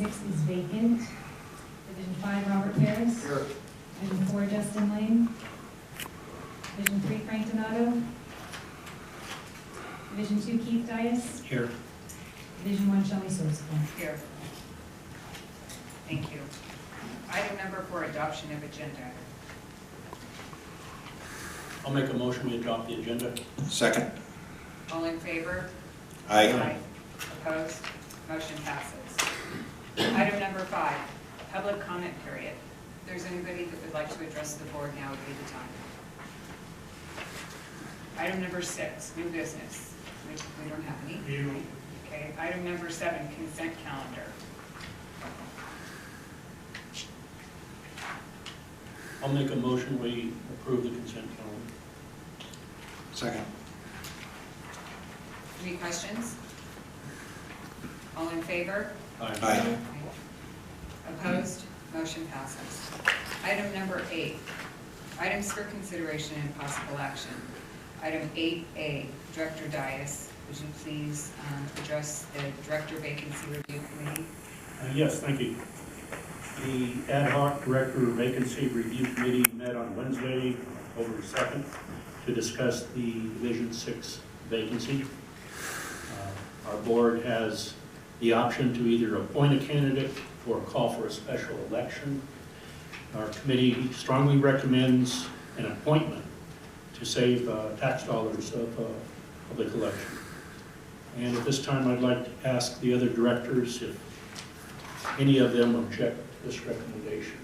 6 is vacant. Division 5, Robert Parris. Here. Division 4, Justin Lane. Division 3, Frank Donato. Division 2, Keith Dyas. Here. Division 1, Shelley Sorsabal. Here. Thank you. Item number 4, adoption of agenda. I'll make a motion we adopt the agenda. Second. All in favor? Aye. Opposed? Motion passes. Item number 5, public comment period. If there's anybody that would like to address the board, now would be the time. Item number 6, new business. We don't have any. Okay. Item number 7, consent calendar. I'll make a motion we approve the consent calendar. Second. Any questions? All in favor? Aye. Opposed? Motion passes. Item number 8, items for consideration and possible action. Item 8A, Director Dyas, would you please address the Director Vacancy Review Committee? Yes, thank you. The Ad hoc Director Vacancy Review Committee met on Wednesday, October 2nd, to discuss the Division 6 vacancy. Our board has the option to either appoint a candidate or call for a special election. Our committee strongly recommends an appointment to save tax dollars of public election. And at this time, I'd like to ask the other directors if any of them object to this recommendation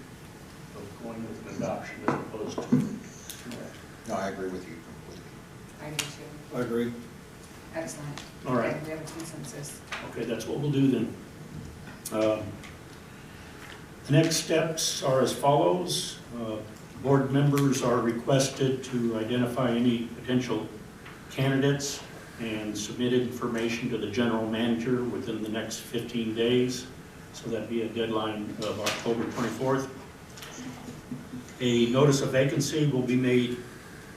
of going with an adoption as opposed to. No, I agree with you. I do too. I agree. Excellent. All right. Okay, we have a consensus. Okay, that's what we'll do then. The next steps are as follows. Board members are requested to identify any potential candidates and submit information to the General Manager within the next 15 days. So that'd be a deadline of October 24th. A notice of vacancy will be made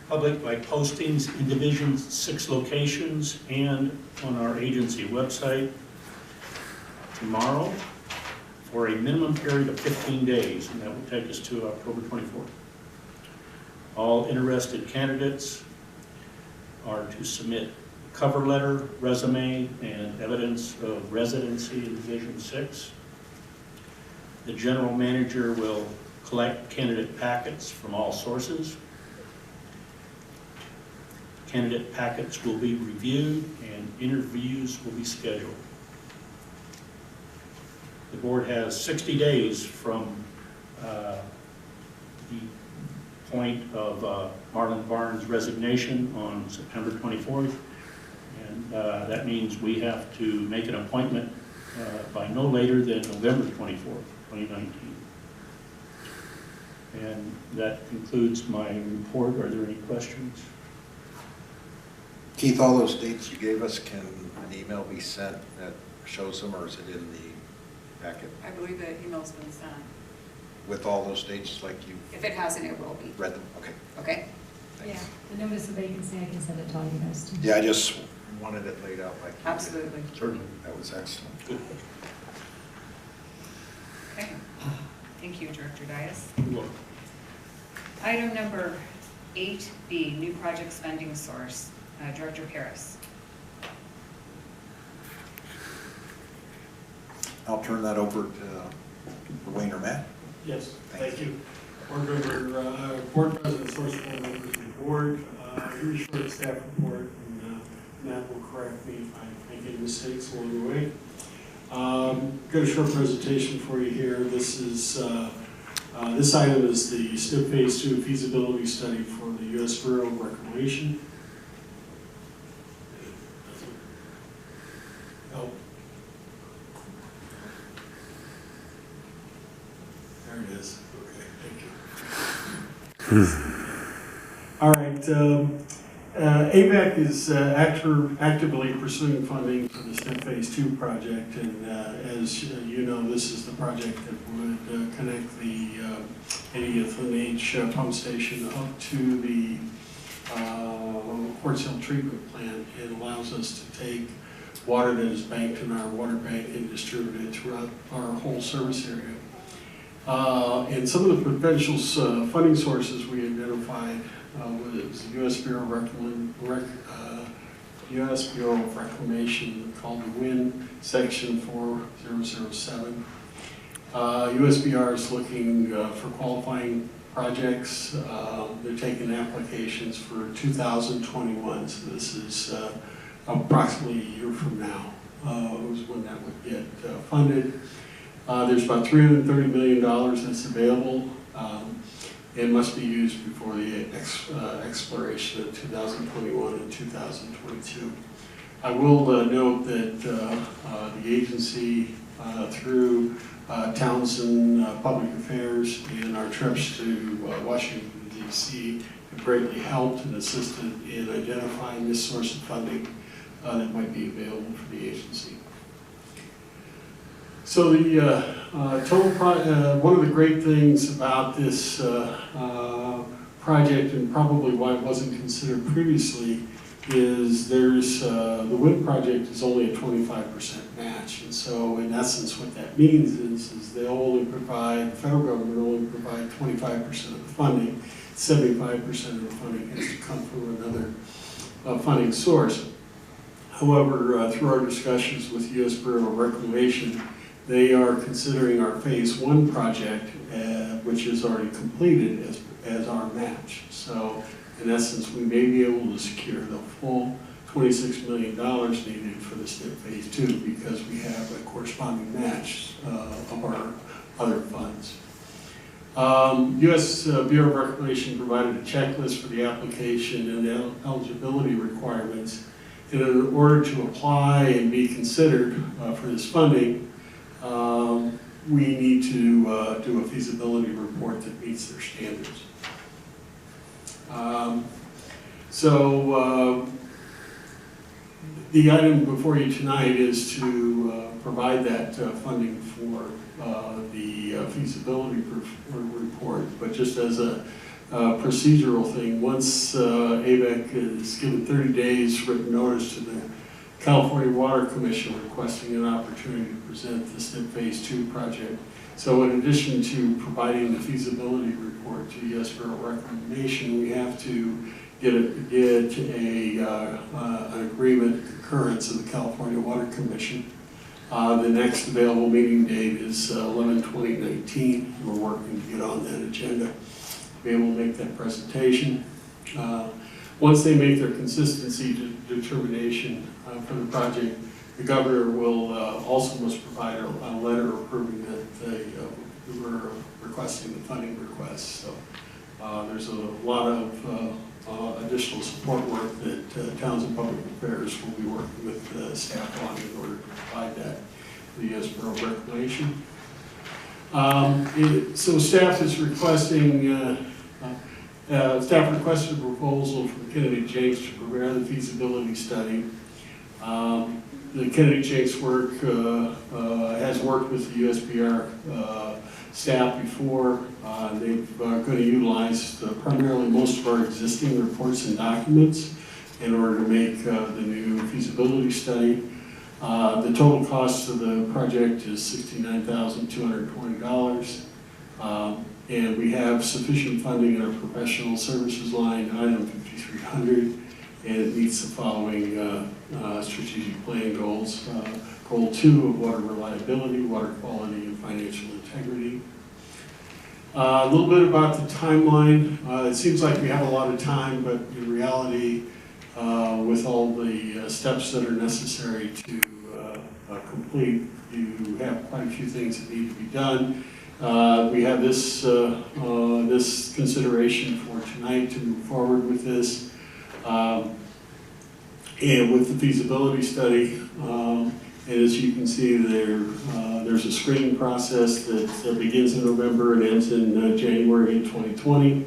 public by postings in Division 6 locations and on our agency website tomorrow for a minimum period of 15 days, and that will take us to October 24th. All interested candidates are to submit a cover letter, resume, and evidence of residency in Division 6. The General Manager will collect candidate packets from all sources. Candidate packets will be reviewed and interviews will be scheduled. The board has 60 days from the point of Marlon Barnes' resignation on September 24th. And that means we have to make an appointment by no later than November 24th, 2019. And that concludes my report. Are there any questions? Keith, all those dates you gave us, can an email be sent that shows them, or is it in the packet? I believe the email's been sent. With all those dates like you If it hasn't, it will be. read them? Okay. Okay? Yeah, the notice of vacancy, I can send it to all you guys too. Yeah, I just wanted it laid out like you did. Absolutely. Certainly. That was excellent. Good. Okay. Thank you, Director Dyas. You're welcome. Item number 8B, new project spending source. Director Parris. I'll turn that over to Wayne or Matt. Yes, Thank thank you. Board Member, Board President, Sorsabal, members of the board, here's your staff report, and Matt will correct me if I make any mistakes along the way. Got a short presentation for you here. This is this item is the SNIP Phase II feasibility study for the U.S. Bureau of Reclamation. Oh. There it is. Okay, thank you. All right. Avek is actively pursuing funding for the SNIP Phase II project, and as you know, this is the project that would connect the 80th and H pump station up to the Quartz Hill treatment plant. It allows us to take water that is banked in our water bank and distributed throughout our whole service area. And some of the potential funding sources we identified was US Bureau of Reclamation, called the WIN Section 4007. USBR is looking for qualifying projects. They're taking applications for 2021, so this is approximately a year from now was when that would get funded. There's about $330 million that's available and must be used before the exploration of 2021 and 2022. I will note that the agency through Townsend Public Affairs and our trips to Washington D.C. have greatly helped and assisted in identifying this source of funding that might be available for the agency. So the one of the great things about this project, and probably why it wasn't considered previously, is there's the wind project is only a 25% match, and so in essence what that means is they'll only provide, the federal government will only provide 25% of the funding, 75% of the funding has to come from another funding source. However, through our discussions with US Bureau of Reclamation, they are considering our Phase I project, which is already completed, as our match. So in essence, we may be able to secure the full $26 million needed for the SNIP Phase II because we have a corresponding match of our other funds. US Bureau of Reclamation provided a checklist for the application and the eligibility requirements. And in order to apply and be considered for this funding, we need to do a feasibility report that meets their standards. The item before you tonight is to provide that funding for the feasibility report, but just as a procedural thing, once Avek is given 30 days written notice to the California Water Commission requesting an opportunity to present the SNIP Phase II project. So in addition to providing the feasibility report to US Bureau of Reclamation, we have to get an agreement, concurrence of the California Water Commission. The next available meeting date is 11/20/19. We're working to get on that agenda, be able to make that presentation. Once they make their consistency determination for the project, the governor will also must provide a letter approving that they were requesting the funding request. So there's a lot of additional support work that Townsend Public Affairs will be working with staff on in order to provide that to the US Bureau of Reclamation. So staff is requesting, staff requested a proposal from Kennedy Jenks to prepare the feasibility study. The Kennedy Jenks work has worked with the USBR staff before. They're going to utilize primarily most of our existing reports and documents in order to make the new feasibility study. The total cost of the project is $69,220. And we have sufficient funding in our professional services line, item 5300, and it meets the following strategic plan goals. Goal 2 of water reliability, water quality, and financial integrity. A little bit about the timeline. It seems like we have a lot of time, but in reality, with all the steps that are necessary to complete, you have quite a few things that need to be done. We have this this consideration for tonight to move forward with this, and with the feasibility study. And as you can see, there's a screening process that begins in November and ends in January 2020.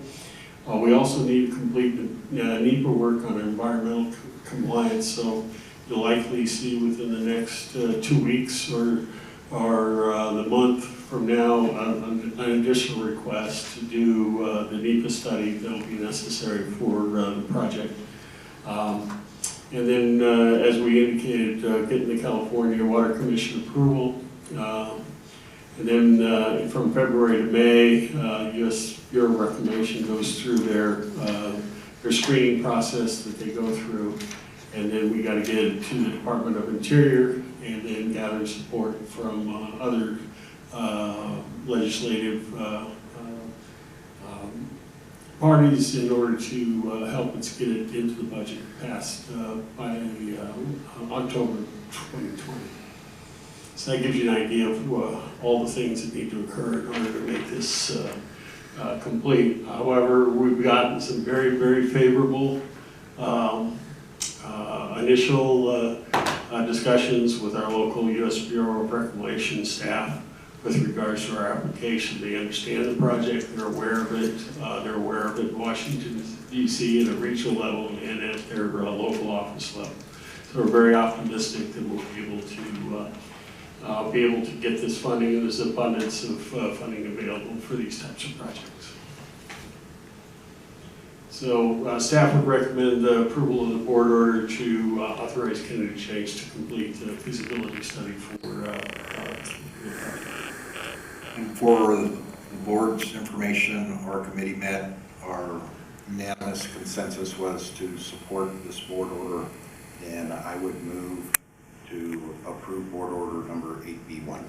We also need to complete NEPA work on environmental compliance, so you'll likely see within the next 2 weeks or the month from now an additional request to do the NEPA study that will be necessary for the project. And then, as we indicated, getting the California Water Commission approval. And then from February to May, US Bureau of Reclamation goes through their screening process that they go through. And then we got to get it to the Department of Interior and then gather support from other legislative parties in order to help us get it into the budget passed by October 2020. So that gives you an idea of all the things that need to occur in order to make this complete. However, we've gotten some very, very favorable initial discussions with our local US Bureau of Reclamation staff with regards to our application. They understand the project, they're aware of it. They're aware of it in Washington D.C. at a regional level and at their local office level. So we're very optimistic that we'll be able to get this funding, and there's abundance of funding available for these types of projects. So staff would recommend the approval of the board order to authorize Kennedy Jenks to complete the feasibility study for the project. And for the board's information, our committee met. Our unanimous consensus was to support this board order, and I would move to approve board order number 8B1.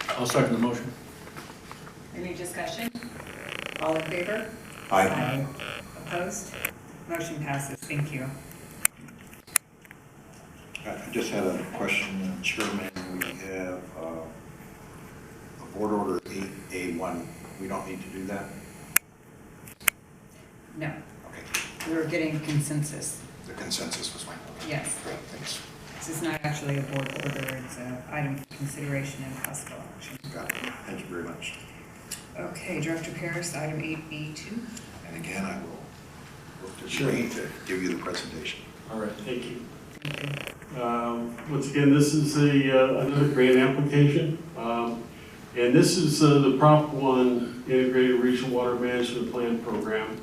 I'll second the motion. Any discussion? All in favor? Aye. Opposed? Motion passes. Thank you. I just had a question, Chairman. We have a board order 8A1. We don't need to do that? No, Okay. we were getting consensus. The consensus was fine. Okay. Yes. Great, thanks. This is not actually a board order, it's an item for consideration and possible action. Got it. Thank you very much. Okay, Director Parris, item 8B2. And again, I will look to Sure. Jane to give you the presentation. All right, thank you. Thank you. Once again, this is another grant application. And this is the Prop 1 Integrated Regional Water Management Plan Program.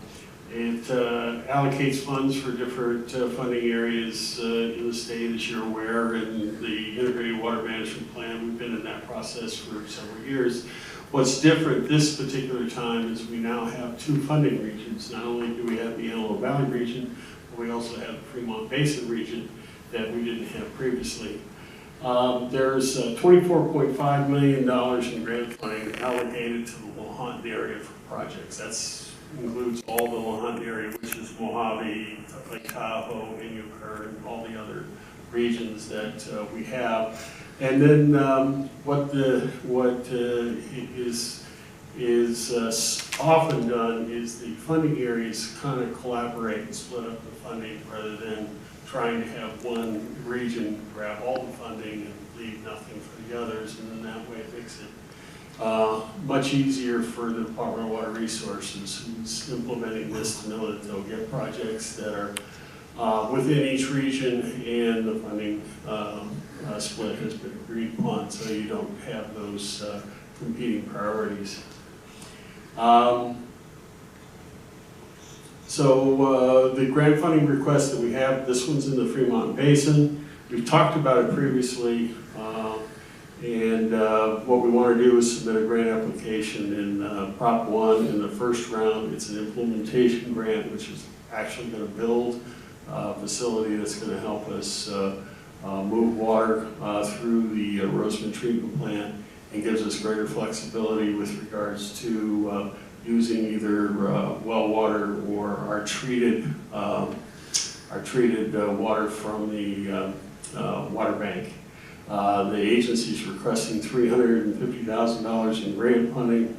It allocates funds for different funding areas in the state, as you're aware, and the Integrated Water Management Plan, we've been in that process for several years. What's different this particular time is we now have two funding regions. Not only do we have the Antelope Valley region, but we also have the Fremont Basin region that we didn't have previously. There's $24.5 million in grant funding allocated to the Lahontan area for projects. That includes all the Lahontan area, which is Mojave, Lake Tahoe, Kern, all the other regions that we have. And then what is often done is the funding areas kind of collaborate and split up the funding rather than trying to have one region grab all the funding and leave nothing for the others, and then that way it makes it much easier for the Department of Water Resources, who's implementing this, to know that they'll get projects that are within each region, and the funding split has been agreed upon, so you don't have those competing priorities. So the grant funding request that we have, this one's in the Fremont Basin. We've talked about it previously, and what we want to do is submit a grant application in Prop 1 in the first round. It's an implementation grant, which is actually going to build a facility that's going to help us move water through the Roseman treatment plant, and gives us greater flexibility with regards to using either well water or our treated water from the water bank. The agency's requesting $350,000 in grant funding,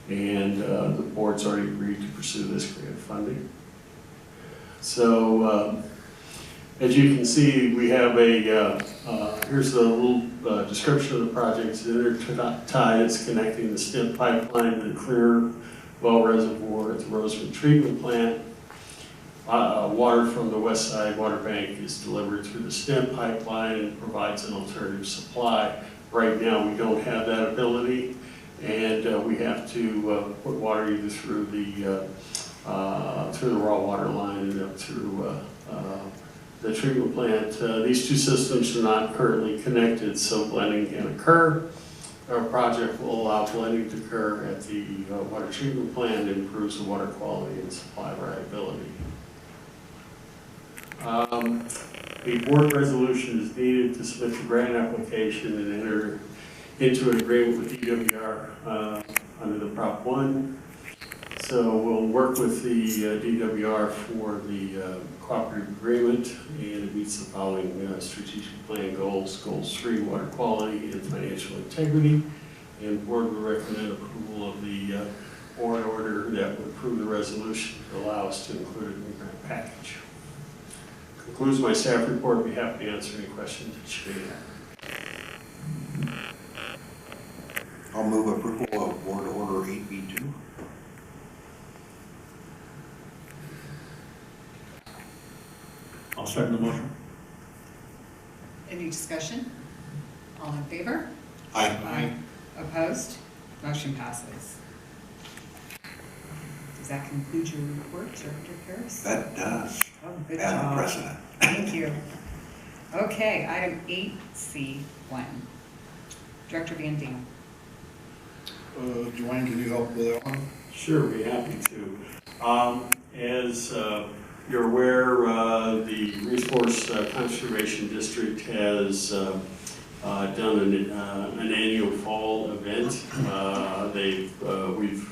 and the board's already agreed to pursue this grant funding. So as you can see, we have here's the little description of the project. It's an intertie that's connecting the SNIP pipeline to the Clear Well Reservoir at the Roseman Treatment Plant. Water from the West Side Water Bank is delivered through the SNIP pipeline and provides an alternative supply. Right now, we don't have that ability, and we have to put water either through the through the raw water line and up through the treatment plant. These two systems are not currently connected, so blending can occur. Our project will allow blending to occur at the water treatment plant and improves the water quality and supply reliability. A board resolution is needed to submit the grant application and enter into an agreement with DWR under the Prop 1. So we'll work with the DWR for the cooperative agreement, and it meets the following strategic plan goals. Goals 3, water quality and financial integrity. And the board will recommend approval of the board order that would approve the resolution to allow us to include it in the grant package. Concludes my staff report. I'd be happy to answer any questions that you may have. I'll move approval of Board Order 8B2. I'll second the motion. Any discussion? All in favor? Aye. Opposed? Motion passes. Does that conclude your report, Director Parris? That does. Oh, good Madam job. President. Thank you. Okay, item 8C1. Director Van Dam. Dwayne, can you help with that one? Sure, be happy to. As you're aware, the Resource Conservation District has done an annual fall event. We've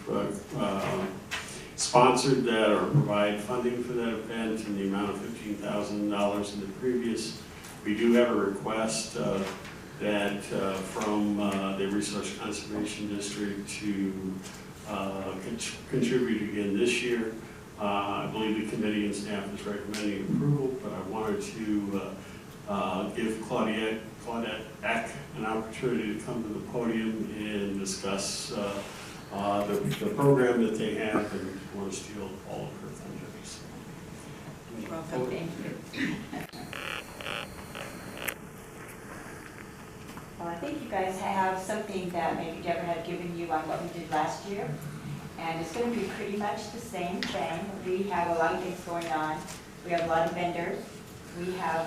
sponsored that or provide funding for that event in the amount of $15,000 in the previous. We do have a request that from the Resource Conservation District to contribute again this year. I believe the committee and staff is recommending approval, but I wanted to give Claudette Eck an opportunity to come to the podium and discuss the program that they have, and want to steal all of her thunder. So, Welcome, thank you. Well, I think you guys have something that maybe Deborah had given you on what we did last year. And it's going to be pretty much the same thing. We have a lot of things going on. We have a lot of vendors. We have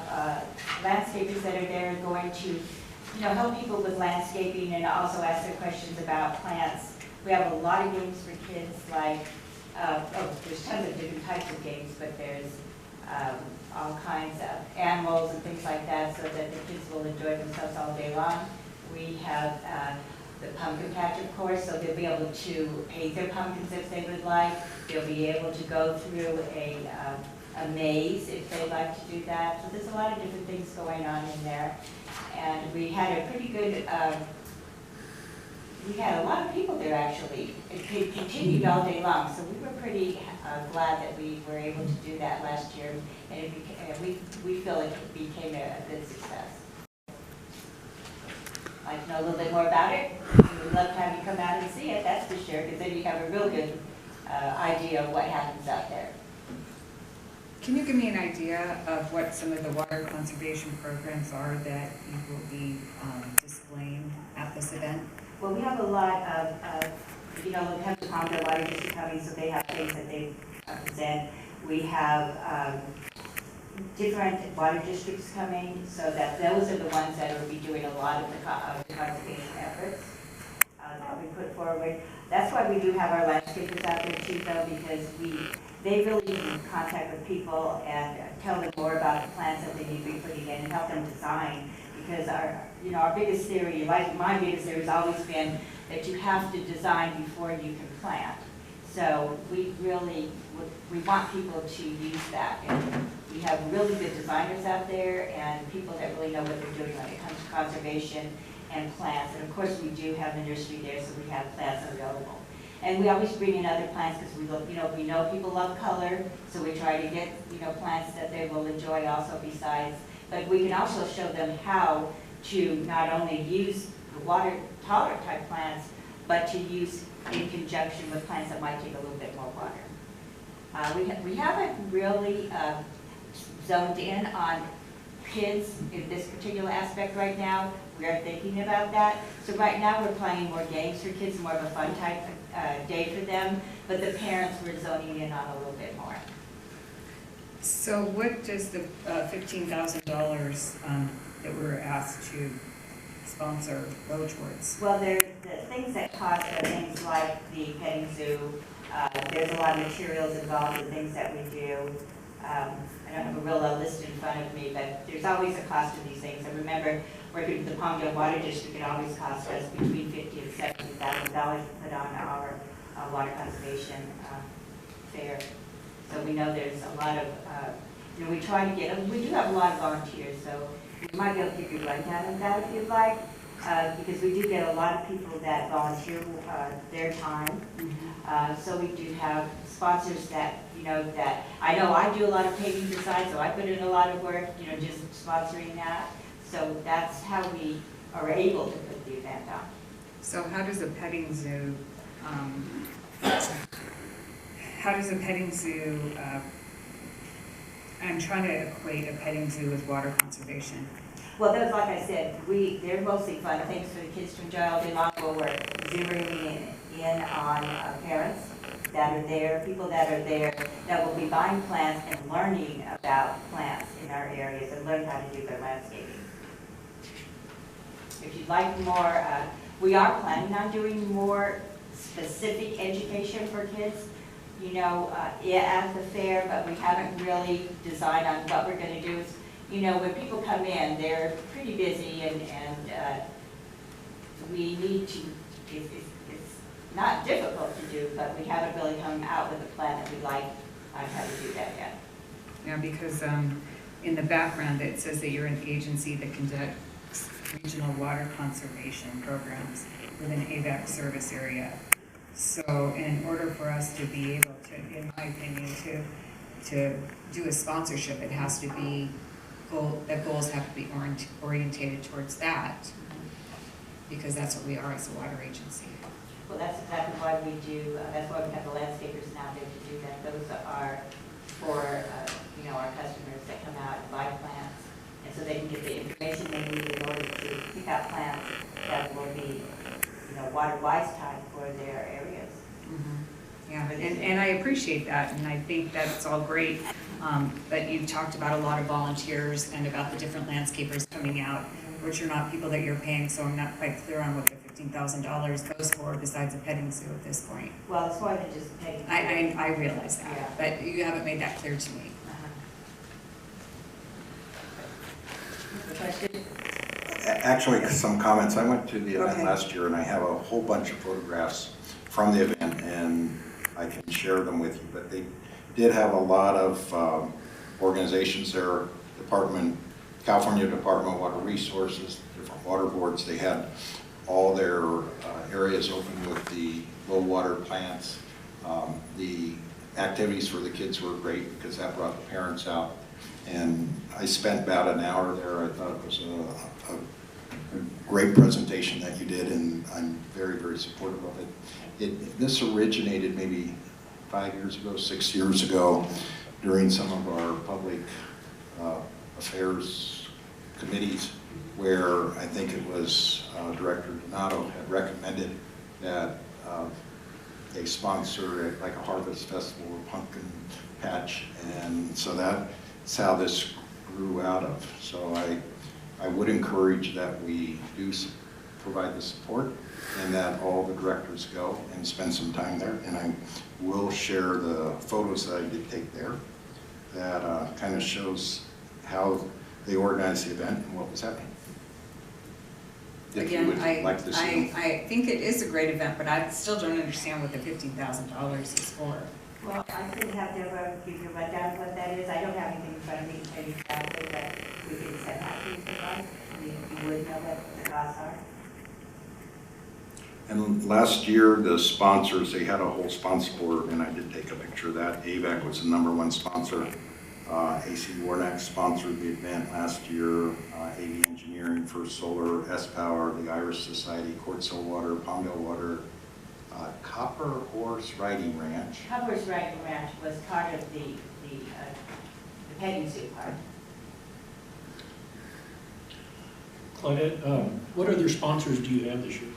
landscapers that are there going to, help people with landscaping and also ask their questions about plants. We have a lot of games for kids, like, there's tons of different types of games, but there's all kinds of animals and things like that so that the kids will enjoy themselves all day long. We have the pumpkin patch, of course, so they'll be able to paint their pumpkins if they would like. They'll be able to go through a maze if they'd like to do that. So there's a lot of different things going on in there. And we had a pretty good, we had a lot of people there actually. It continued all day long, so we were pretty glad that we were able to do that last year. And we feel it became a good success. Like to know a little bit more about it? We'd love to have you come out and see it, that's for sure, because then you have a real good idea of what happens out there. Can you give me an idea of what some of the water conservation programs are that you will be displaying at this event? Well, we have a lot of we have the Congo Water District coming, so they have things that they present. We have different water districts coming, so that those are the ones that will be doing a lot of the conservation efforts that we put forward. That's why we do have our landscapers out there too, though, because they really need to contact with people and tell them more about the plants that they need to be putting in and help them design. Because our biggest theory, like my biggest theory, has always been that you have to design before you can plant. So we want people to use that. And we have really good designers out there and people that really know what they're doing when it comes to conservation and plants. And of course we do have the nursery there, so we have plants available. And we always bring in other plants because we know people love color, so we try to get plants that they will enjoy also besides. But we can also show them how to not only use the water tolerant type plants, but to use in conjunction with plants that might take a little bit more water. We haven't really zoned in on kids in this particular aspect right now. We are thinking about that. So right now, we're planning more games for kids, more of a fun type day for them, but the parents were zoning in on a little bit more. So what does the $15,000 that we're asked to sponsor go towards? Well, the things that cost are things like the petting zoo. There's a lot of materials involved in things that we do. I don't have a real list in front of me, but there's always a cost to these things. I remember working with the Palmdale Water District, it always cost us between $50,000 and $70,000 to put on our water conservation fair. So we know there's a lot of, we try to get, we do have a lot of volunteers, so we might be able to give you a rundown of that if you'd like, because we do get a lot of people that volunteer their time. So we do have sponsors that, that, I know I do a lot of paving design, so I put in a lot of work, just sponsoring that. So that's how we are able to put the event on. So how does a petting zoo, I'm trying to equate a petting zoo with water conservation. Well, those, like I said, they're mostly fun things for the kids to enjoy all day long. We're zeroing in on parents that are there, people that are there that will be buying plants and learning about plants in our areas and learn how to do their landscaping. If you'd like more, we are planning on doing more specific education for kids, at the fair, but we haven't really decided on what we're going to do. When people come in, they're pretty busy and we need to, it's not difficult to do, but we haven't really come out with a plan that we like on how to do that yet. Yeah, because in the background it says that you're an agency that conducts regional water conservation programs within Avek service area. So in order for us to be able to, in my opinion, to do a sponsorship, it has to be, goals have to be orientated towards that, because that's what we are as a water agency. Well, that's exactly why we do, that's why we have the landscapers now there to do that. Those are for, our customers that come out and buy plants, and so they can get the information they need in order to pick out plants that will be, water-wise type for their areas. Yeah, and I appreciate that, and I think that's all great, but you've talked about a lot of volunteers and about the different landscapers coming out, which are not people that you're paying, so I'm not quite clear on what the $15,000 goes for besides a petting zoo at this point. Well, it's more than just a petting zoo. I realize that, Yeah. but you haven't made that clear to me. Question? Actually, some comments. I went to the event last year and I have a whole bunch of photographs from the event and I can share them with you, but they did have a lot of organizations there, California Department of Water Resources, different water boards. They had all their areas open with the low water plants. The activities for the kids were great because that brought the parents out. And I spent about an hour there. I thought it was a great presentation that you did, and I'm very, very supportive of it. This originated maybe 5 years ago, 6 years ago, during some of our public affairs committees, where I think it was Director Donato had recommended that they sponsor like a harvest festival or pumpkin patch, and so that's how this grew out of. So I would encourage that we do provide the support and that all the directors go and spend some time there. And I will share the photos that I did take there that kind of shows how they organized the event and what was happening. Again, I think it is a great event, but I still don't understand what the $15,000 is for. Well, I could have Deborah give you a rundown of what that is. I don't have anything in front of me to tell you exactly, but we can send that to you if you like. You would know what the costs are. And last year, the sponsors, they had a whole sponsor board, and I did take a picture of that. Avek was the #1 sponsor. AC Warnack sponsored the event last year. AV Engineering, First Solar, S-Power, the Irish Society, Quartzo Water, Palmdale Water, Copper Horse Riding Ranch. Copper Horse Riding Ranch was part of the petting zoo part. Claudette, what other sponsors do you have this year?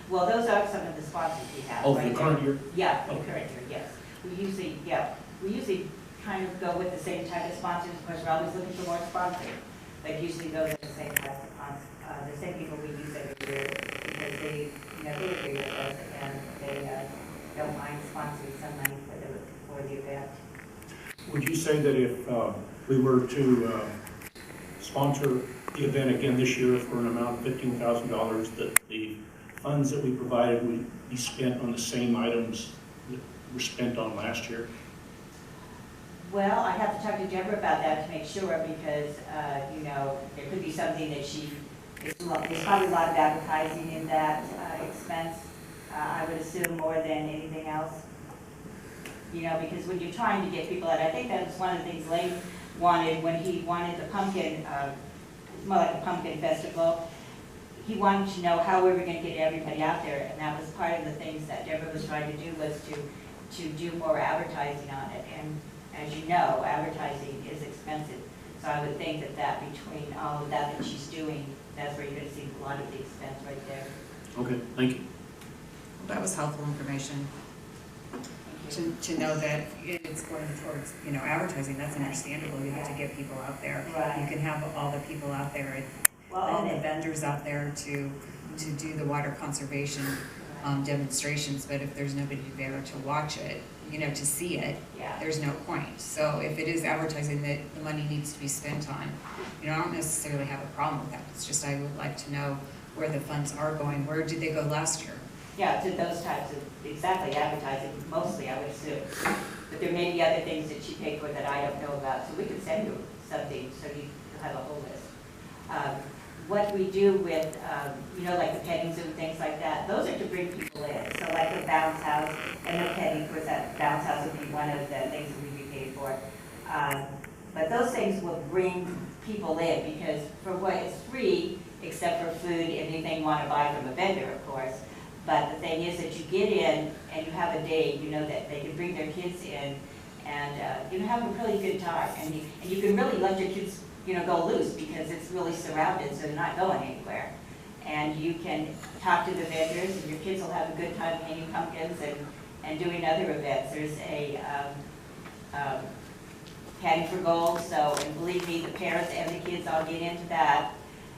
Well, those are some of the sponsors we have. Oh, right the there. current year? Yeah, the Okay. current year, yes. We usually kind of go with the same type of sponsors. Of course, we're always looking for more sponsors, but usually those are the same type of sponsors, the same people we use every year because they, they agree with us and they don't mind sponsoring some money for the event. Would you say that if we were to sponsor the event again this year for an amount of $15,000, that the funds that we provided would be spent on the same items that were spent on last year? Well, I have to talk to Deborah about that to make sure because, there could be something that there's probably a lot of advertising in that expense, I would assume more than anything else. Because when you're trying to get people out, I think that was one of the things Lane wanted when he wanted the pumpkin, more like a pumpkin festival. He wanted to know how we were going to get everybody out there, and that was part of the things that Deborah was trying to do was to do more advertising on it. And as you know, advertising is expensive. So I would think that between all of that she's doing, that's where you're going to see a lot of the expense right there. Okay, thank you. That was helpful information to know that it's going towards, advertising. That's understandable. You have to get people out there. Right. You can have all the people out there, Well, all and the it- vendors out there to do the water conservation demonstrations, but if there's nobody there to watch it, to see it, Yeah. there's no point. So if it is advertising that the money needs to be spent on, I don't necessarily have a problem with that. It's just I would like to know where the funds are going. Where did they go last year? Yeah, to those types of, exactly, advertising, mostly, I would assume. But there may be other things that she paid for that I don't know about, so we can send you something so you have a whole list. What we do with, like the petting zoo and things like that, those are to bring people in. So like the bounce house and the petting, of course, that bounce house would be one of the things that we'd be paid for. But those things will bring people in because for what it's free, except for food, anything you want to buy from a vendor, of course. But the thing is that you get in and you have a day, that they can bring their kids in and, have a really good time. And you can really let your kids, go loose because it's really surrounded, so they're not going anywhere. And you can talk to the vendors and your kids will have a good time hanging pumpkins and doing other events. There's a Caddy for Gold, and believe me, the parents and the kids all get into that.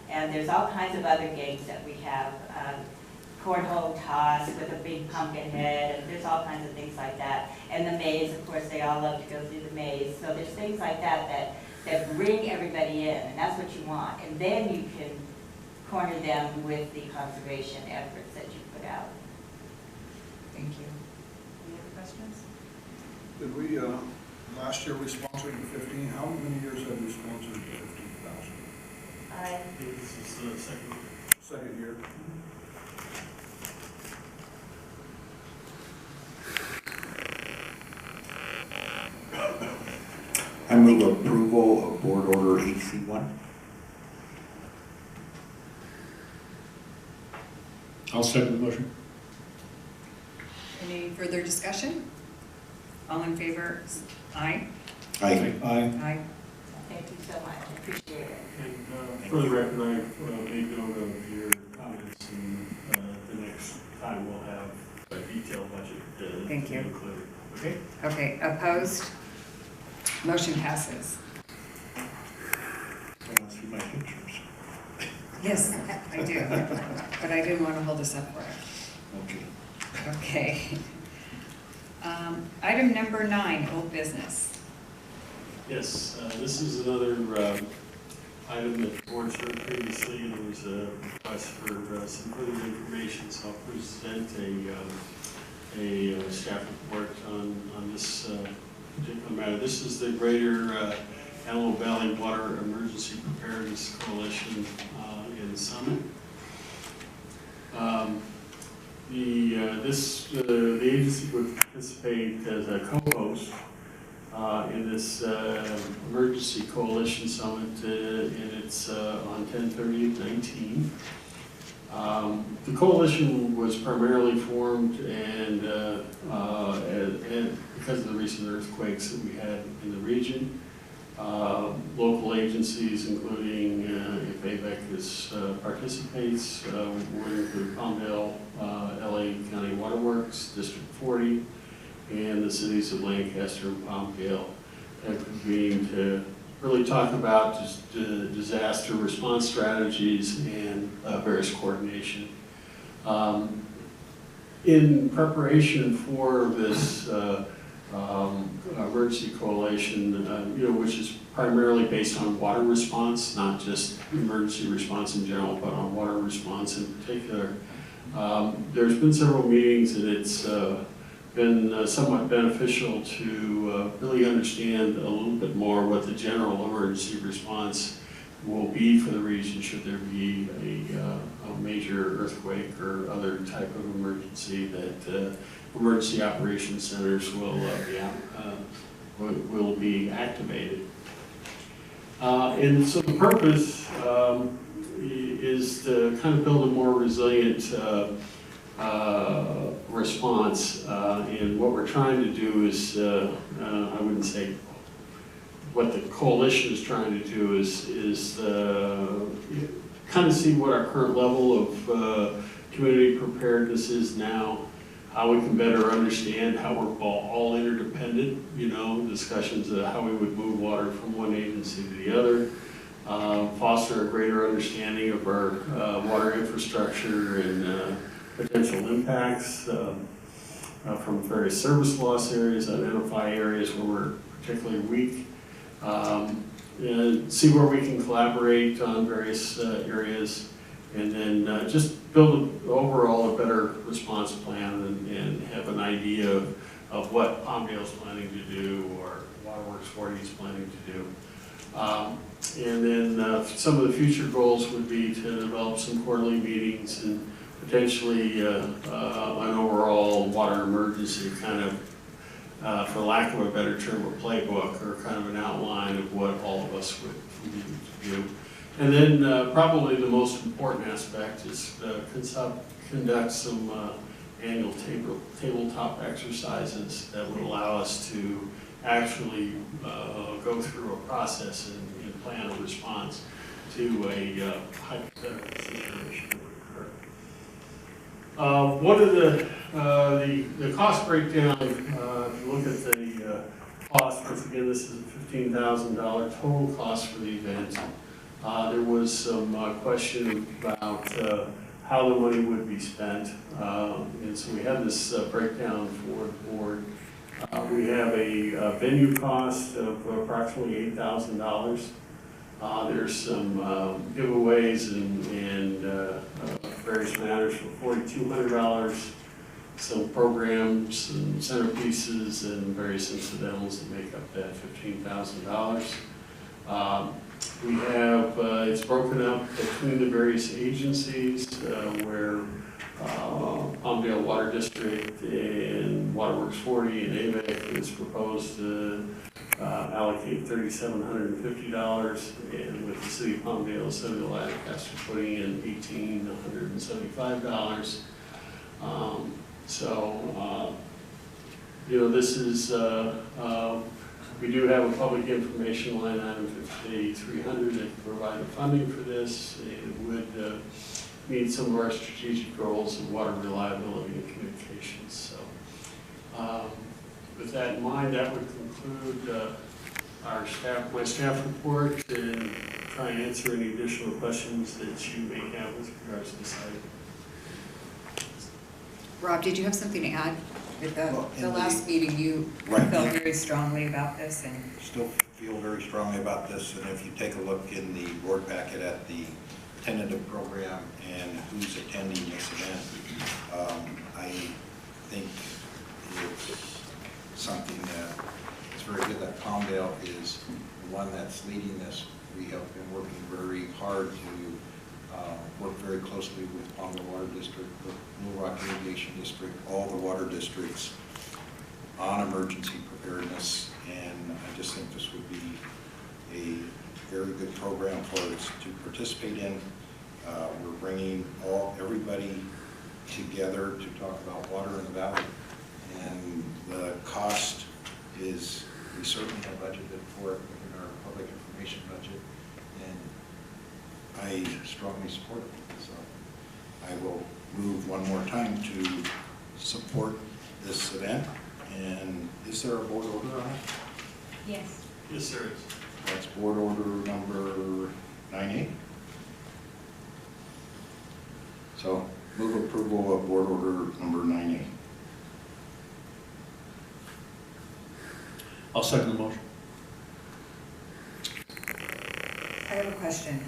And there's all kinds of other games that we have. Cornhole toss with a big pumpkin head, and there's all kinds of things like that. And the maze, of course, they all love to go through the maze. So there's things like that bring everybody in, and that's what you want. And then you can corner them with the conservation efforts that you put out. Thank you. Any other questions? Did we, last year we sponsored the 15, how many years have we sponsored the 15,000? I think this is the second year. Second year. I move approval of Board Order AC1. I'll second the motion. Any further discussion? All in favor? Aye. Aye. Aye. Thank you so much, I appreciate it. And for the record, I made note of your comments, and the next time we'll have a detailed budget Thank you. included. Okay? Okay, opposed? Motion passes. Want to see my pictures? Yes, I do, but I didn't want to hold us up for it. Okay. Okay. Item number 9, old business. Yes, this is another item that the board heard previously, and there was a request for some further information, so I'll present a staff report on this particular matter. This is the Greater Antelope Valley Water Emergency Preparedness Coalition in Summit. The agency would participate as a co-host in this emergency coalition summit, and it's on 10/30/19. The coalition was primarily formed and because of the recent earthquakes that we had in the region, local agencies, including if Avek participates, would include Palmdale, LA County Waterworks, District 40, and the cities of Lancaster and Palmdale, have convened to really talk about just disaster response strategies and various coordination. In preparation for this emergency coalition, which is primarily based on water response, not just emergency response in general, but on water response in particular. There's been several meetings, and it's been somewhat beneficial to really understand a little bit more what the general emergency response will be for the region should there be a major earthquake or other type of emergency that emergency operations centers will be activated. And so the purpose is to kind of build a more resilient response. And what we're trying to do is, I wouldn't say what the coalition is trying to do is kind of see what our current level of community preparedness is now, how we can better understand how we're all interdependent, discussions of how we would move water from one agency to the other, foster a greater understanding of our water infrastructure and potential impacts from various service loss areas, identify areas where we're particularly weak, see where we can collaborate on various areas, and then just build overall a better response plan and have an idea of what Palmdale's planning to do or Waterworks 40 is planning to do. And then some of the future goals would be to develop some quarterly meetings and potentially an overall water emergency kind of, for lack of a better term, a playbook or kind of an outline of what all of us would need to do. And then probably the most important aspect is conduct some annual tabletop exercises that would allow us to actually go through a process and plan a response to a hypothetical situation that would occur. What are the cost breakdown? If you look at the cost, once again, this is a $15,000 total cost for the event. There was some question about how the money would be spent, and so we have this breakdown for the board. We have a venue cost of approximately $8,000. There's some giveaways and various matters for $4,200, some programs and centerpieces and various incidentals that make up that $15,000. We have, it's broken up between the various agencies where Palmdale Water District and Waterworks 40 and Avek is proposed to allocate $3,750, and with the city of Palmdale, City of Lancaster putting in $1,875. This is we do have a public information line item 58300 that can provide the funding for this. It would meet some of our strategic goals of water reliability and communications. So, with that in mind, that would conclude my staff report, and try and answer any additional questions that you may have with regards to this item. Rob, did you have something to add? At the last meeting, you Right. felt very strongly about this, and Still feel very strongly about this, and if you take a look in the board packet at the tentative program and who's attending this event, I think it's something that it's very good that Palmdale is the one that's leading this. We have been working very hard to work very closely with Palmdale Water District, with Blue Rock Irrigation District, all the water districts on emergency preparedness, and I just think this would be a very good program for us to participate in. We're bringing everybody together to talk about water in the valley, and the cost is, we certainly have budgeted for it within our public information budget, and I strongly support it. So I will move one more time to support this event. And is there a board order on it? Yes. Yes, there is. That's board order number 9A. So move approval of board order number 9A. I'll second the motion. I have a question.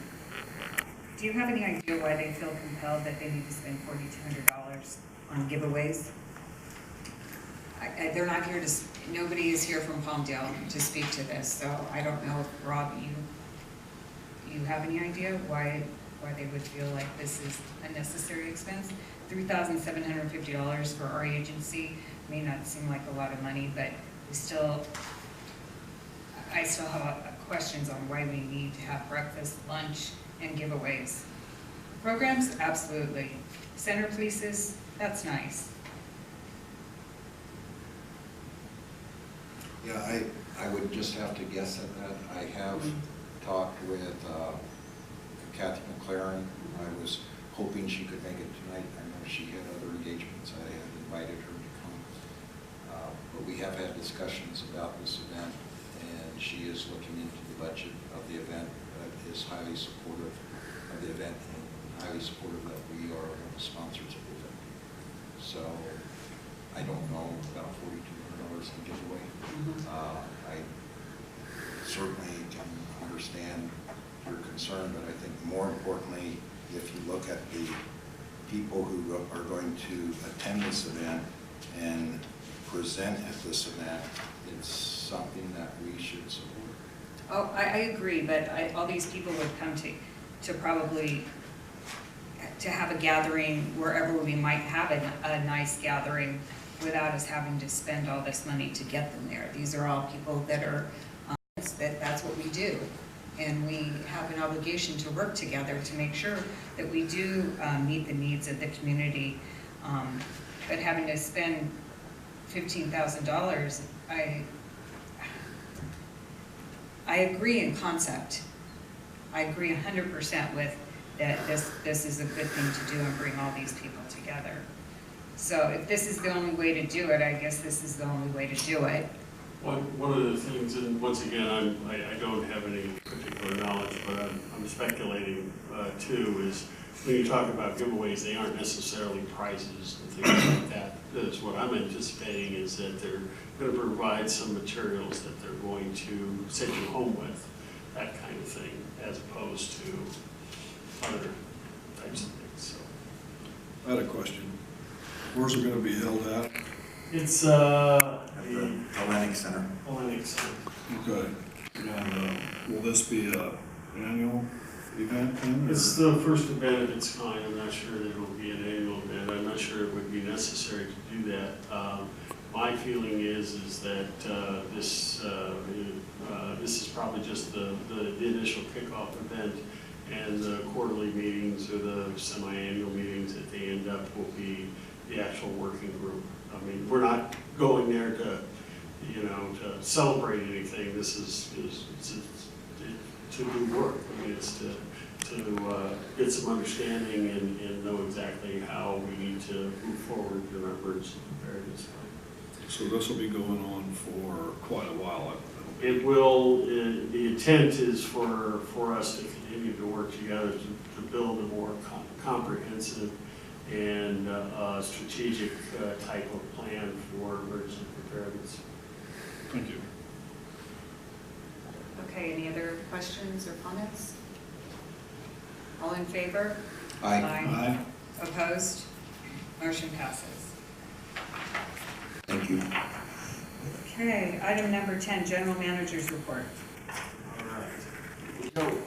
Do you have any idea why they feel compelled that they need to spend $4,200 on giveaways? They're not here to, nobody is here from Palmdale to speak to this, so I don't know if, Rob, you have any idea why they would feel like this is a necessary expense? $3,750 for our agency may not seem like a lot of money, but I still have questions on why we need to have breakfast, lunch, and giveaways. Programs, absolutely. Centerpieces, that's nice. Yeah, I would just have to guess at that. I have talked with Kathy McLaren. I was hoping she could make it tonight. I know she had other engagements. I had invited her to come. But we have had discussions about this event, and she is looking into the budget of the event, but is highly supportive of the event and highly supportive that we are the sponsors of the event. So I don't know about $4,200 in giveaway. I certainly can understand your concern, but I think more importantly, if you look at the people who are going to attend this event and present at this event, it's something that we should support. Oh, I agree, but all these people would come to probably to have a gathering wherever we might have a nice gathering without us having to spend all this money to get them there. These are all people that are, that's what we do. And we have an obligation to work together to make sure that we do meet the needs of the community. But having to spend $15,000, I agree in concept. I agree 100% with that this is a good thing to do and bring all these people together. So if this is the only way to do it, I guess this is the only way to do it. One of the things, and once again, I don't have any particular knowledge, but I'm speculating too, is when you talk about giveaways, they aren't necessarily prizes and things like that. That's what I'm anticipating, is that they're going to provide some materials that they're going to send you home with, that kind of thing, as opposed to other types of things. So. I had a question. Where's it gonna be held at? It's At the Hellenic Center. Hellenic Center. Okay. And will this be an annual event then? or- It's the first event of its kind. I'm not sure that it will be an annual event. I'm not sure it would be necessary to do that. My feeling is that this is probably just the initial kickoff event, and the quarterly meetings or the semi-annual meetings that they end up will be the actual working group. I mean, we're not going there to, to celebrate anything. This is to do work. I mean, it's to get some understanding and know exactly how we need to move forward in our emergency preparedness plan. So this will be going on for quite a while. It will, the intent is for us to continue to work together to build a more comprehensive and strategic type of plan for emergency preparedness. Thank you. Okay, any other questions or comments? All in favor? Aye. Aye. Opposed? Motion passes. Thank you. Okay, item number 10, General Manager's Report. All right, here we go.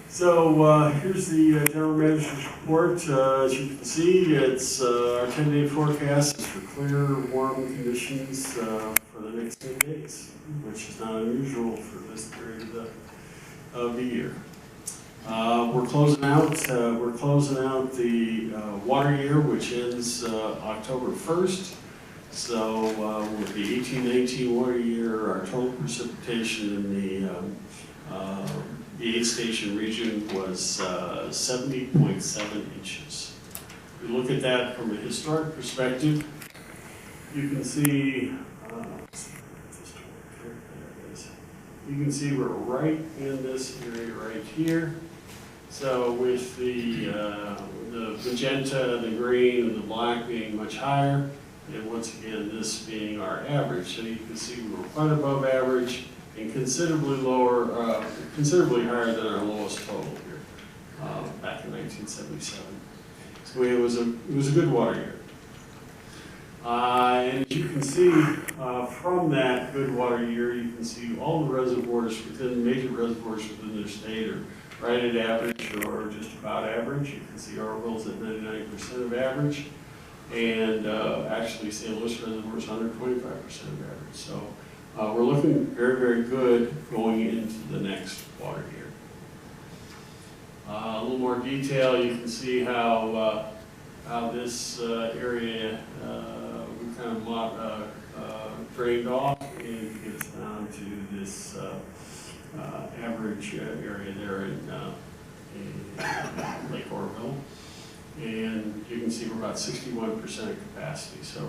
So here's the General Manager's Report. As you can see, it's our 10-day forecast is for clear, warm conditions for the next 10 days, which is not unusual for this period of the year. We're closing out the water year, which ends October 1st. So with the 18-19 water year, our total precipitation in the aid station region was 70.7 inches. If we look at that from a historic perspective, you can see, you can see we're right in this area right here. So with the magenta, the green, and the black being much higher, and once again, this being our average. So you can see we were quite above average and considerably lower, considerably higher than our lowest total here back in 1977. So it was a good water year. And as you can see from that good water year, you can see all the reservoirs within, major reservoirs within their state are right at average or just about average. You can see Oroville's at 99% of average, and actually St. Louis Reservoir is 125% of average. So we're looking very, very good going into the next water year. A little more detail, you can see how this area we kind of drained off and gets down to this average area there in Lake Oroville. And you can see we're about 61% of capacity, so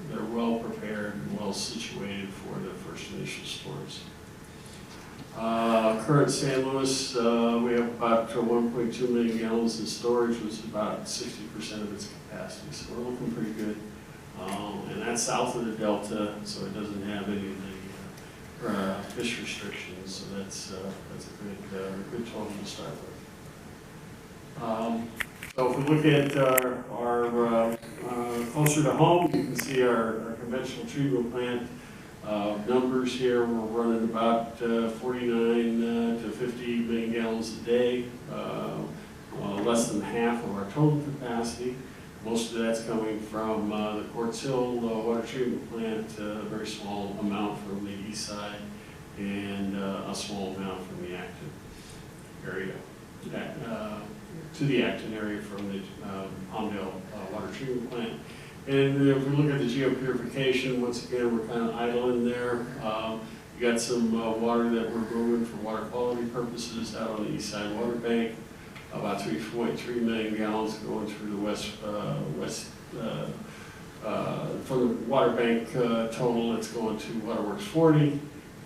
they're well prepared and well situated for the first initial storms. Current St. Louis, we have about 1.2 million gallons in storage, which is about 60% of its capacity, so we're looking pretty good. And that's south of the Delta, so it doesn't have any of the fish restrictions, so that's a good total to start with. So if we look at our closer to home, you can see our conventional treatment plant numbers here. We're running about 49 to 50 million gallons a day, less than half of our total capacity. Most of that's coming from the Quartz Hill water treatment plant, a very small amount from the east side, and a small amount from the Acton area, to the Acton area from the Palmdale water treatment plant. And if we look at the geopurification, once again, we're kind of idle in there. You got some water that we're moving for water quality purposes out on the east side water bank. About 3.3 million gallons going through the west for the water bank total, it's going to Waterworks 40,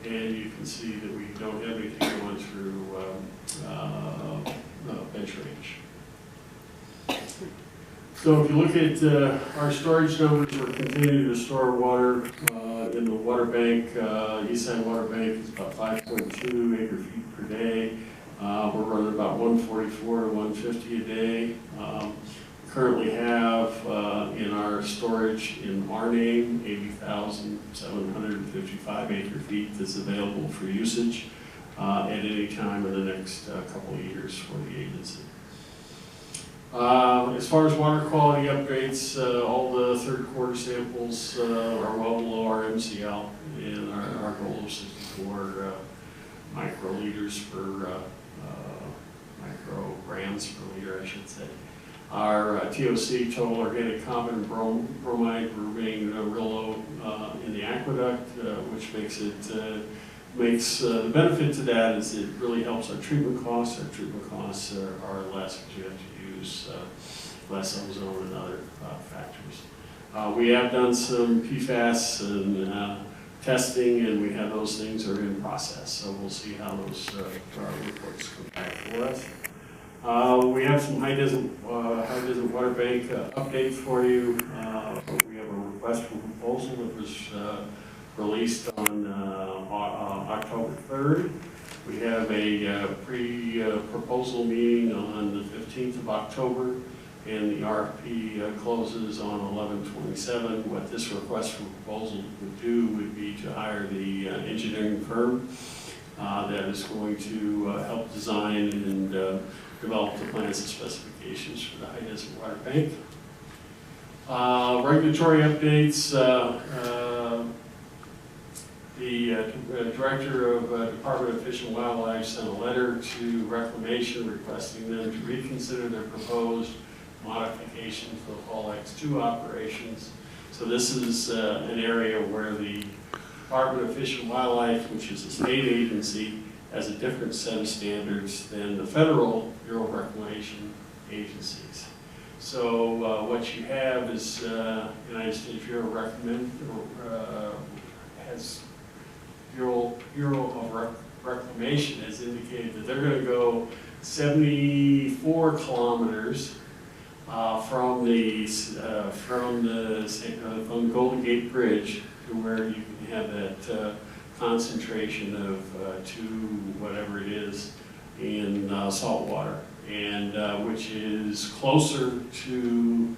and you can see that we don't have anything going through Bench Range. So if you look at our storage numbers, we're continuing to store water in the water bank. East side water bank is about 5.2 acre feet per day. We're running about 144 to 150 a day. Currently have in our storage in our name 80,755 acre feet that's available for usage at any time in the next couple of years for the agency. As far as water quality upgrades, all the third quarter samples are well below our MCL, and our goal of 64 microliters per micrograms per liter, I should say. Our TOC, total organic common bromide, remain real low in the aqueduct, which makes it the benefit to that is it really helps our treatment costs. Our treatment costs are less because you have to use less ozone and other factors. We have done some PFAS and testing, and we have those things are in process, so we'll see how those reports come back for us. We have some high desert water bank updates for you. We have a request for proposal that was released on October 3rd. We have a pre-proposal meeting on the 15th of October, and the RFP closes on 11/27. What this request for proposal would do would be to hire the engineering firm that is going to help design and develop the plans and specifications for the high desert water bank. Regulatory updates. The Director of Department of Fish and Wildlife sent a letter to Reclamation requesting them to reconsider their proposed modification for the Fall X2 operations. So this is an area where the Department of Fish and Wildlife, which is a state agency, has a different set of standards than the federal Bureau of Reclamation agencies. So what you have is United States Bureau of Reclamation has indicated that they're going to go 74 kilometers from the Golden Gate Bridge to where you can have that concentration of whatever it is in salt water, and which is closer to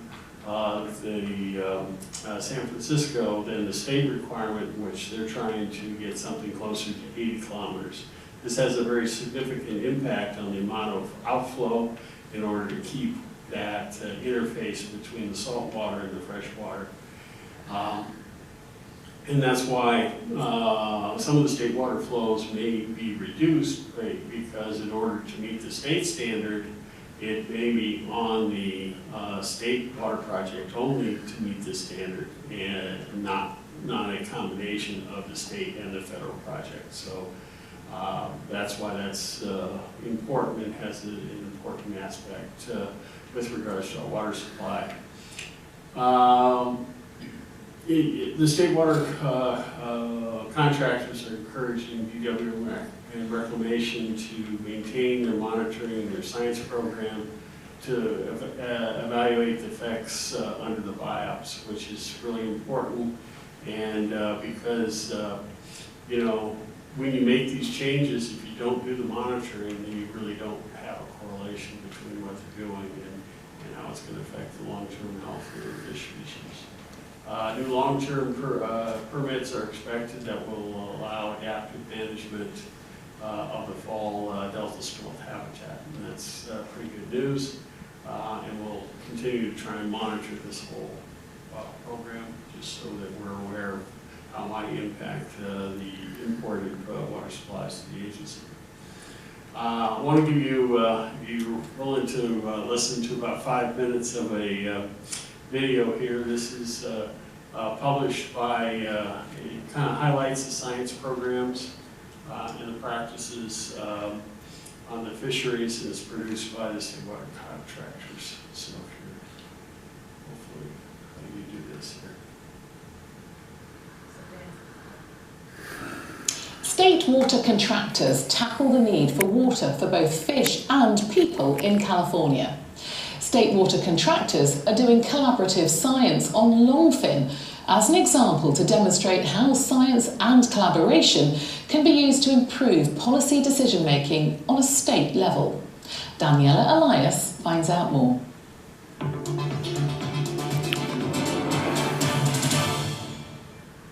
San Francisco than the state requirement, which they're trying to get something closer to 80 kilometers. This has a very significant impact on the amount of outflow in order to keep that interface between the salt water and the fresh water. And that's why some of the state water flows may be reduced, right, because in order to meet the state standard, it may be on the state water project only to meet the standard, and not a combination of the state and the federal project. So that's why that's important and has an important aspect with regards to our water supply. The state water contractors are encouraging BW and Reclamation to maintain their monitoring, their science program, to evaluate the effects under the BIOPS, which is really important. And because, you know, when you make these changes, if you don't do the monitoring, then you really don't have a correlation between what they're doing and how it's going to affect the long-term health of the fish species. New long-term permits are expected that will allow adaptive management of the fall Delta stroke habitat, and that's pretty good news. And we'll continue to try and monitor this whole program just so that we're aware of how it might impact the imported water supplies to the agency. I want to give you, if you're willing to listen to about 5 minutes of a video here. This is published by, it kind of highlights the science programs and the practices on the fisheries, and it's produced by the state water contractors. So here, hopefully you do this here. State water contractors tackle the need for water for both fish and people in California. State water contractors are doing collaborative science on longfin as an example to demonstrate how science and collaboration can be used to improve policy decision making on a state level. Daniela Elias finds out more.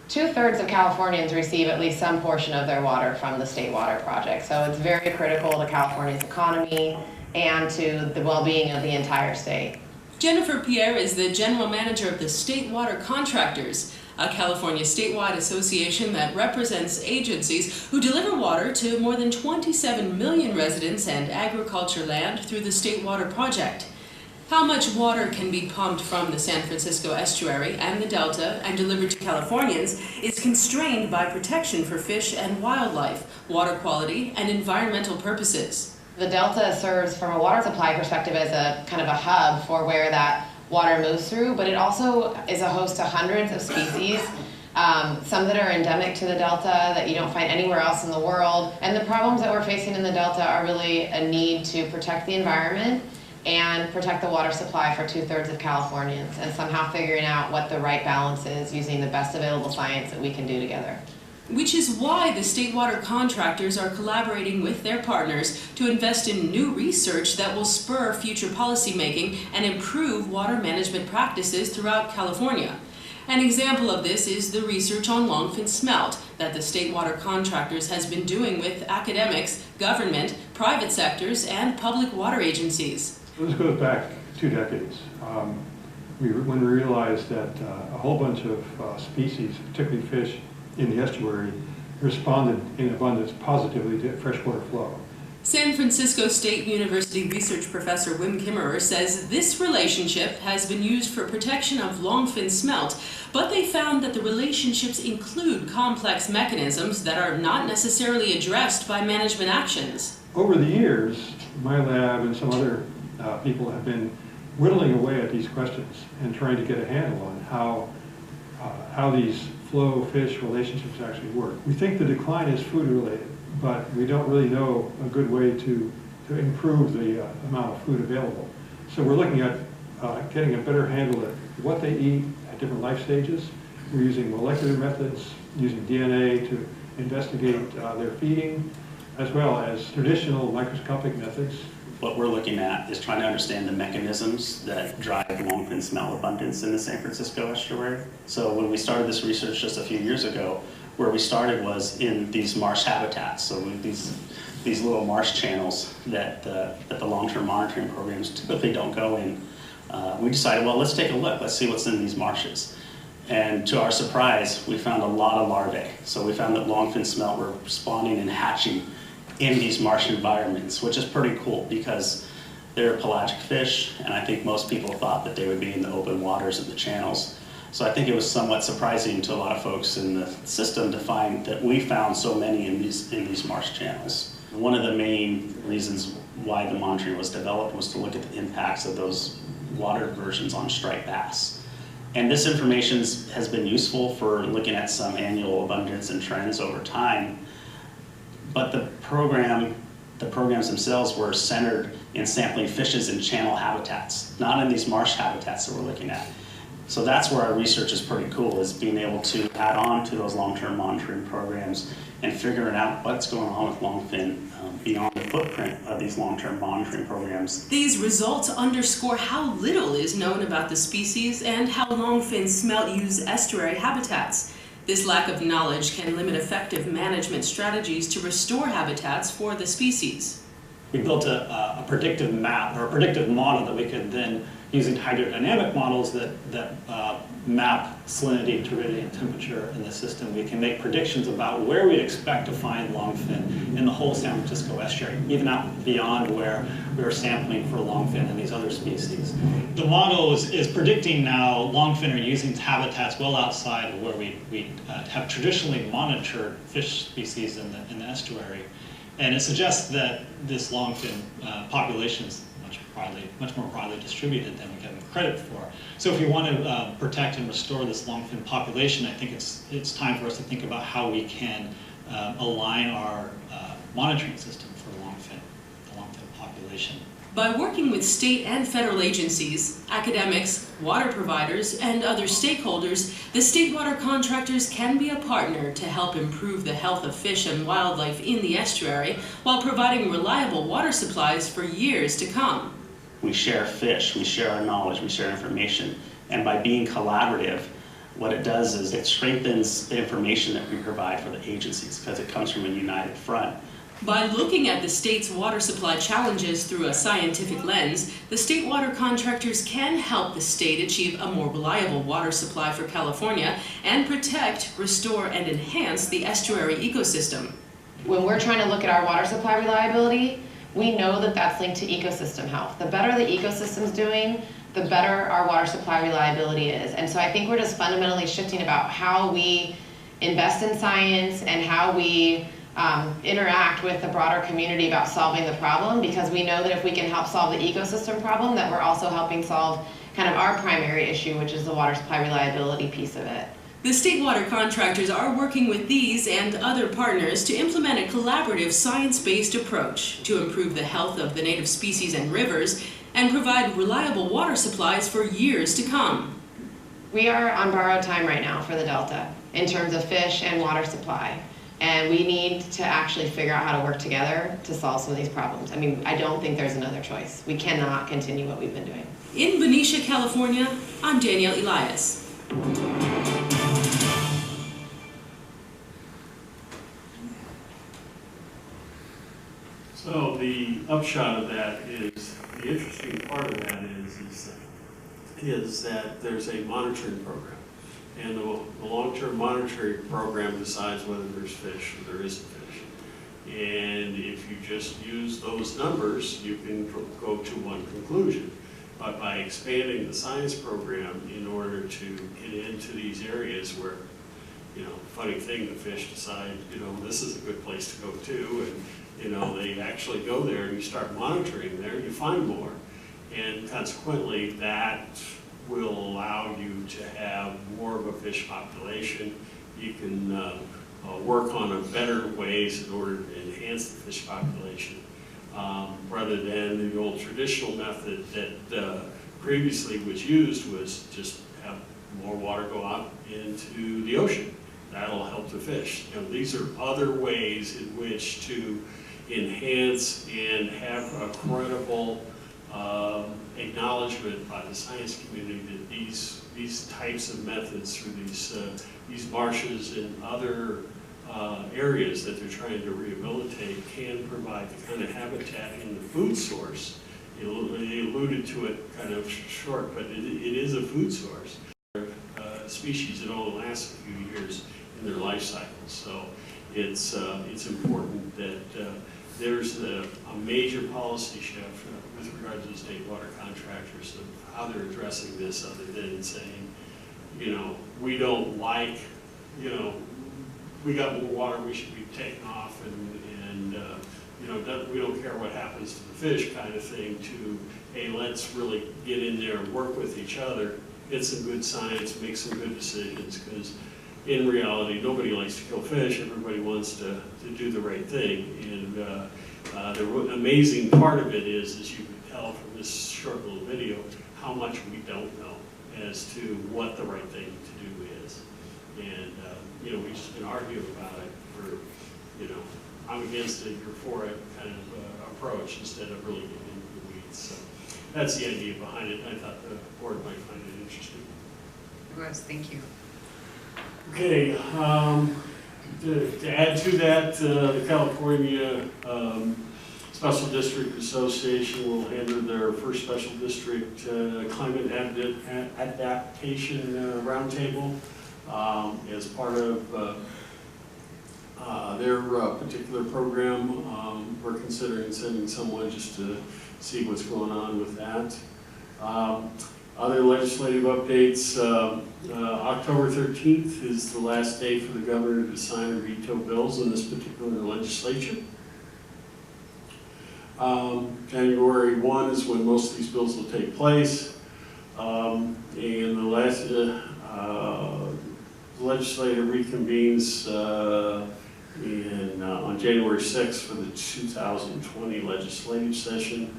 Two-thirds of Californians receive at least some portion of their water from the state water project, so it's very critical to California's economy and to the well-being of the entire state. Jennifer Pierre is the General Manager of the State Water Contractors, a California statewide association that represents agencies who deliver water to more than 27 million residents and agriculture land through the State Water Project. How much water can be pumped from the San Francisco estuary and the Delta and delivered to Californians is constrained by protection for fish and wildlife, water quality, and environmental purposes. The Delta serves, from a water supply perspective, as a kind of a hub for where that water moves through, but it also is a host to hundreds of species, some that are endemic to the Delta that you don't find anywhere else in the world. And the problems that we're facing in the Delta are really a need to protect the environment and protect the water supply for two-thirds of Californians, and somehow figuring out what the right balance is using the best available science that we can do together. Which is why the state water contractors are collaborating with their partners to invest in new research that will spur future policymaking and improve water management practices throughout California. An example of this is the research on longfin smelt that the state water contractors has been doing with academics, government, private sectors, and public water agencies. This goes back 2 decades. When we realized that a whole bunch of species, particularly fish in the estuary, responded in abundance positively to freshwater flow. San Francisco State University research professor Wim Kimmerer says this relationship has been used for protection of longfin smelt, but they found that the relationships include complex mechanisms that are not necessarily addressed by management actions. Over the years, my lab and some other people have been whittling away at these questions and trying to get a handle on how these flow-fish relationships actually work. We think the decline is food-related, but we don't really know a good way to improve the amount of food available. So we're looking at getting a better handle at what they eat at different life stages. We're using molecular methods, using DNA to investigate their feeding, as well as traditional microscopic methods. What we're looking at is trying to understand the mechanisms that drive longfin smelt abundance in the San Francisco estuary. So when we started this research just a few years ago, where we started was in these marsh habitats. So these little marsh channels that the long-term monitoring programs typically don't go in. We decided, well, let's take a look. Let's see what's in these marshes. And to our surprise, we found a lot of larvae. So we found that longfin smelt were spawning and hatching in these marsh environments, which is pretty cool because they're pelagic fish, and I think most people thought that they would be in the open waters and the channels. So I think it was somewhat surprising to a lot of folks in the system to find that we found so many in these marsh channels. One of the main reasons why the monitoring was developed was to look at the impacts of those water diversions on striped bass. And this information has been useful for looking at some annual abundance and trends over time. But the programs themselves were centered in sampling fishes in channel habitats, not in these marsh habitats that we're looking at. So that's where our research is pretty cool, is being able to add on to those long-term monitoring programs and figuring out what's going on with longfin beyond the footprint of these long-term monitoring programs. These results underscore how little is known about the species and how longfin smelt use estuary habitats. This lack of knowledge can limit effective management strategies to restore habitats for the species. We built a predictive map, or a predictive model that we could then, using hydrodynamic models that map salinity, turbidity, and temperature in the system, we can make predictions about where we expect to find longfin in the whole San Francisco estuary, even out beyond where we are sampling for longfin and these other species. The model is predicting now longfin are using habitats well outside of where we have traditionally monitored fish species in the estuary. And it suggests that this longfin population is much more broadly distributed than we give them credit for. So if we want to protect and restore this longfin population, I think it's time for us to think about how we can align our monitoring system for the longfin population. By working with state and federal agencies, academics, water providers, and other stakeholders, the state water contractors can be a partner to help improve the health of fish and wildlife in the estuary while providing reliable water supplies for years to come. We share fish, we share our knowledge, we share information, and by being collaborative, what it does is it strengthens the information that we provide for the agencies because it comes from a united front. By looking at the state's water supply challenges through a scientific lens, the state water contractors can help the state achieve a more reliable water supply for California and protect, restore, and enhance the estuary ecosystem. When we're trying to look at our water supply reliability, we know that that's linked to ecosystem health. The better the ecosystem's doing, the better our water supply reliability is. And so I think we're just fundamentally shifting about how we invest in science and how we interact with the broader community about solving the problem, because we know that if we can help solve the ecosystem problem, that we're also helping solve kind of our primary issue, which is the water supply reliability piece of it. The state water contractors are working with these and other partners to implement a collaborative science-based approach to improve the health of the native species and rivers and provide reliable water supplies for years to come. We are on borrowed time right now for the Delta in terms of fish and water supply. And we need to actually figure out how to work together to solve some of these problems. I mean, I don't think there's another choice. We cannot continue what we've been doing. In Benicia, California, I'm Danielle Elias. So the upshot of that is, the interesting part of that is that there's a monitoring program. And the long-term monitoring program decides whether there's fish or there isn't fish. And if you just use those numbers, you can go to one conclusion. But by expanding the science program in order to get into these areas where, funny thing, the fish decide, this is a good place to go to, and, they actually go there and you start monitoring there, you find more. And consequently, that will allow you to have more of a fish population. You can work on better ways in order to enhance the fish population, rather than the old traditional method that previously was used, was just have more water go out into the ocean. That'll help the fish. These are other ways in which to enhance and have a credible acknowledgement by the science community that these types of methods through these marshes and other areas that they're trying to rehabilitate can provide the kind of habitat and the food source. They alluded to it kind of short, but it is a food source. Species that only last a few years in their life cycle. So it's important that there's a major policy shift with regard to the state water contractors of how they're addressing this, other than saying, we don't like, we got more water, we should be taking off, and we don't care what happens to the fish kind of thing, to, hey, let's really get in there and work with each other, get some good science, make some good decisions, because in reality, nobody likes to kill fish. Everybody wants to do the right thing. And the amazing part of it is, as you can tell from this short little video, how much we don't know as to what the right thing to do is. And, we just been arguing about it for, I'm against it, you're for it kind of approach, instead of really getting into the weeds. So that's the idea behind it. I thought the board might find it interesting. It was, thank you. Okay, to add to that, the California Special District Association will enter their first special district climate adaptation roundtable as part of their particular program. We're considering sending someone just to see what's going on with that. Other legislative updates, October 13th is the last day for the governor to sign or veto bills in this particular legislature. January 1 is when most of these bills will take place. And the last legislature reconvenes on January 6th for the 2020 legislative session.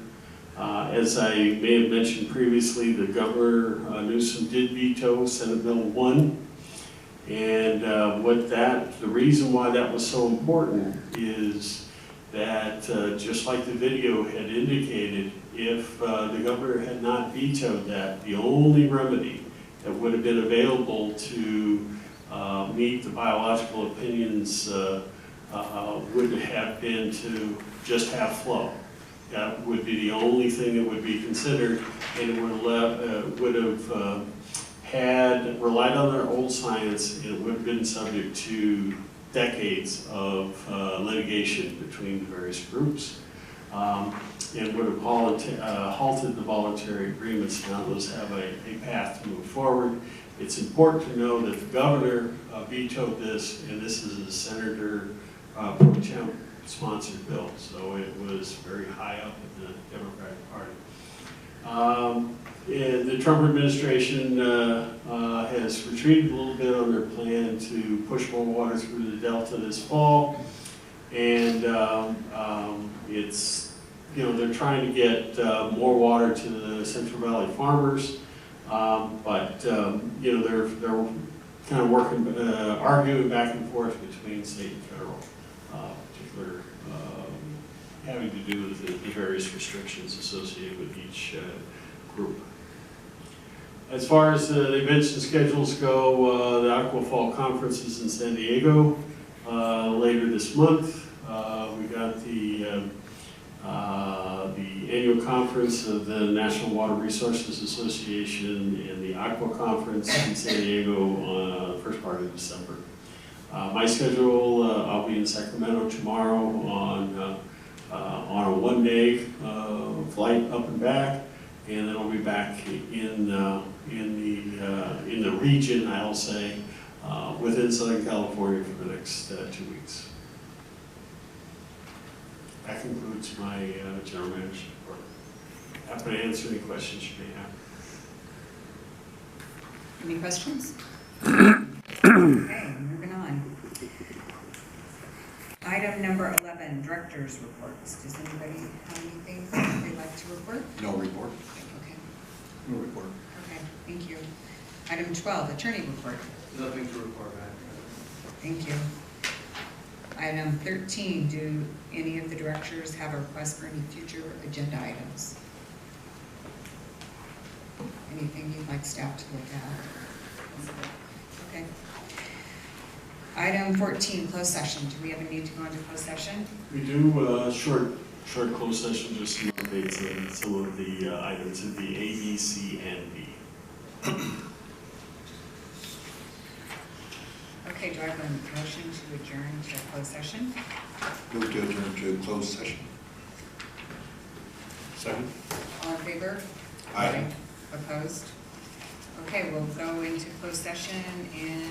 As I may have mentioned previously, the Governor Newsom did veto Senate Bill 1. And the reason why that was so important is that just like the video had indicated, if the governor had not vetoed that, the only remedy that would have been available to meet the biological opinions would have been to just have flow. That would be the only thing that would be considered, and it would have had relied on their old science, and it would have been subject to decades of litigation between the various groups, and would have halted the voluntary agreements. Now those have a path to move forward. It's important to know that the governor vetoed this, and this is a Senator Pro Tem sponsored bill, so it was very high up in the Democratic Party. And the Trump administration has retreated a little bit on their plan to push more water through the Delta this fall, and it's, they're trying to get more water to the Central Valley farmers, but they're kind of working, arguing back and forth between state and federal, particular having to do with the various restrictions associated with each group. As far as the events and schedules go, the Aqua Fall Conference is in San Diego later this month. We got the annual conference of the National Water Resources Association and the Aqua Conference in San Diego on the first part of December. My schedule, I'll be in Sacramento tomorrow on a one-day flight up and back, and then I'll be back in the region, I'll say, within Southern California for the next 2 weeks. That concludes my general manager's report. Happy to answer any questions you may have. Any questions? Okay, moving on. Item number 11, director's reports. Does anybody have anything they'd like to report? No report. Okay, No report. okay, thank you. Item 12, attorney report. Nothing to report back. Thank you. Item 13, do any of the directors have a request for any future agenda items? Anything you'd like staff to look at? Okay. Item 14, closed session. Do we have a need to go into closed session? We do short closed session, just some updates on some of the items in the A, B, C, and D. Okay, do I have a motion to adjourn to closed session? Move to adjourn to closed session. Second. All in favor? Aye. Opposed? Okay, we'll go into closed session in